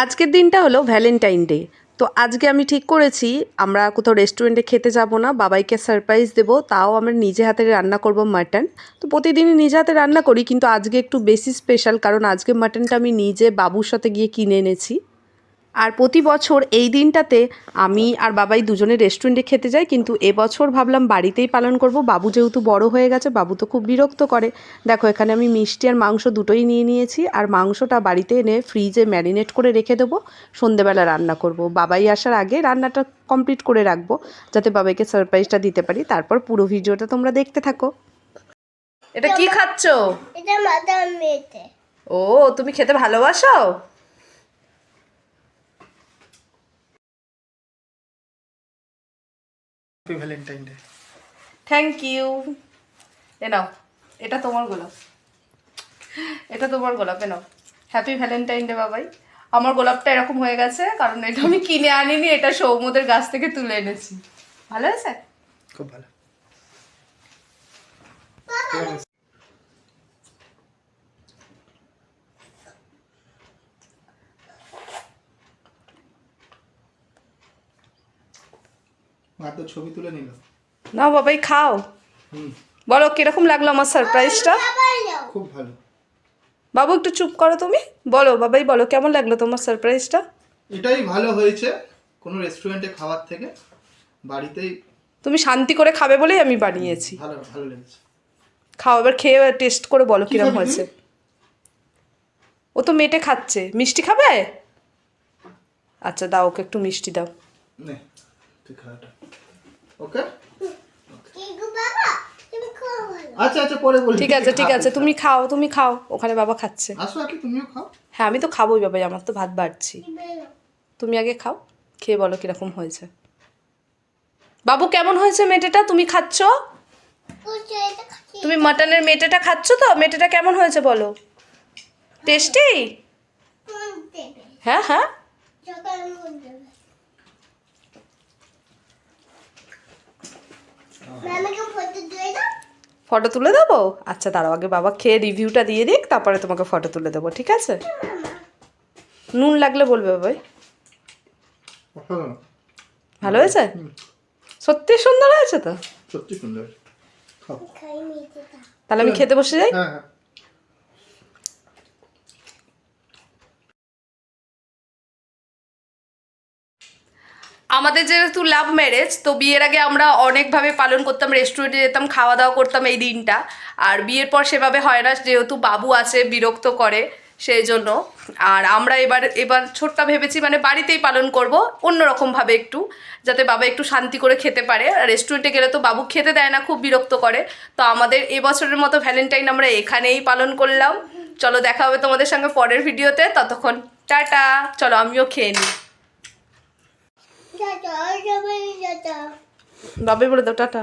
আজকের দিনটা হলো ভ্যালেন্টাইন ডে। তো আজকে আমি ঠিক করেছি আমরা কোথাও রেস্টুরেন্টে খেতে যাব না, বাবাইকে সারপ্রাইজ দেবো। তাও আমরা নিজে হাতে রান্না করব মাটন। তো প্রতিদিনই নিজে হাতে রান্না করি, কিন্তু আজকে একটু বেশি স্পেশাল, কারণ আজকে মাটনটা আমি নিজে বাবুর সাথে গিয়ে কিনে এনেছি। আর প্রতি বছর এই দিনটাতে আমি আর বাবাই দুজনে রেস্টুরেন্টে খেতে যাই, কিন্তু এবছর ভাবলাম বাড়িতেই পালন করব। বাবু যেহেতু বড় হয়ে গেছে, বাবু তো খুব বিরক্ত করে। দেখো এখানে আমি মিষ্টি আর মাংস দুটোই নিয়ে নিয়েছি, আর মাংসটা বাড়িতে এনে ফ্রিজে ম্যারিনেট করে রেখে দেবো। সন্ধেবেলা রান্না করব, বাবাই আসার আগে রান্নাটা কমপ্লিট করে রাখবো, যাতে বাবাইকে সারপ্রাইজটা দিতে পারি। তারপর পুরো ভিডিওটা তোমরা দেখতে থাকো। এটা কি খাচ্ছো? এটা মাটন মেটে। ও, তুমি খেতে ভালোবাসো? Happy Valentine day. Thank you. এ নাও, এটা তোমার গোলাপ, এটা তোমার গোলাপ, এ নাও। Happy Valentine day Babai. আমার গোলাপটা এরকম হয়ে গেছে কারণ এটা আমি কিনে আনিনি, এটা সৌমদের গাছ থেকে তুলে এনেছি। ভালো আছে? খুব ভালো। মা তো ছবি তুলে নিল। নাও বাবাই খাও। বলো কিরকম লাগলো আমার সারপ্রাইজটা? খুব ভালো। বাবু একটু চুপ করো তুমি। বলো বাবাই, বলো কেমন লাগলো তোমার সারপ্রাইজটা? এটাই ভালো হয়েছে কোনো রেস্টুরেন্টে খাওয়ার থেকে, বাড়িতেই তুমি শান্তি করে খাবে বলেই আমি বানিয়েছি। ভালো ভালো লেগেছে। খাও, এবার খেয়ে টেস্ট করে বলো কি কিরকম খাবি হয়েছে। ও তো মেটে খাচ্ছে, মিষ্টি খাবে? আচ্ছা দাও, ওকে একটু মিষ্টি দাও। নে তুই খা এটা। ওকে কি গো বাবা, তুমি খাও ভালো। আচ্ছা আচ্ছা পরে বলি। ঠিক আছে ঠিক আছে, তুমি খাও তুমি খাও, ওখানে বাবা খাচ্ছে। আসো আগে তুমিও খাও। হ্যাঁ আমি তো খাবোই বাবাই, আমার তো ভাত বাড়ছি। তুমি আগে খাও, খেয়ে বলো কিরকম হয়েছে। বাবু কেমন হয়েছে মেটেটা? তুমি খাচ্ছ? তুমি মাটনের মেটেটা খাচ্ছ তো? মেটেটা কেমন হয়েছে বলো? টেস্টি? হ্যাঁ হ্যাঁ। ফটো তুলে দেবো? আচ্ছা দাঁড়াও, আগে বাবা খেয়ে রিভিউটা দিয়ে দিক, তারপরে তোমাকে ফটো তুলে দেবো, ঠিক আছে? নুন লাগলে বলবে বাবাই। ভালো হয়েছে? সত্যি সুন্দর হয়েছে তো? সত্যি সুন্দর। খাও। তাহলে আমি খেতে বসে যাই। হ্যাঁ হ্যাঁ। আমাদের যেহেতু লাভ ম্যারেজ, তো বিয়ের আগে আমরা অনেকভাবে পালন করতাম, রেস্টুরেন্টে যেতাম, খাওয়া দাওয়া করতাম এই দিনটা। আর বিয়ের পর সেভাবে হয় না, যেহেতু বাবু আছে, বিরক্ত করে, সেই জন্য। আর আমরা এবার ছোট্ট ভেবেছি মানে বাড়িতেই পালন করব, অন্যরকমভাবে একটু, যাতে বাবা একটু শান্তি করে খেতে পারে। রেস্টুরেন্টে গেলে তো বাবু খেতে দেয় না, খুব বিরক্ত করে। তো আমাদের এবছরের মতো ভ্যালেন্টাইন আমরা এখানেই পালন করলাম। চলো দেখা হবে তোমাদের সঙ্গে পরের ভিডিওতে, ততক্ষণ টাটা। চলো আমিও খেয়ে নিই। বাবাই বলে দাও টাটা।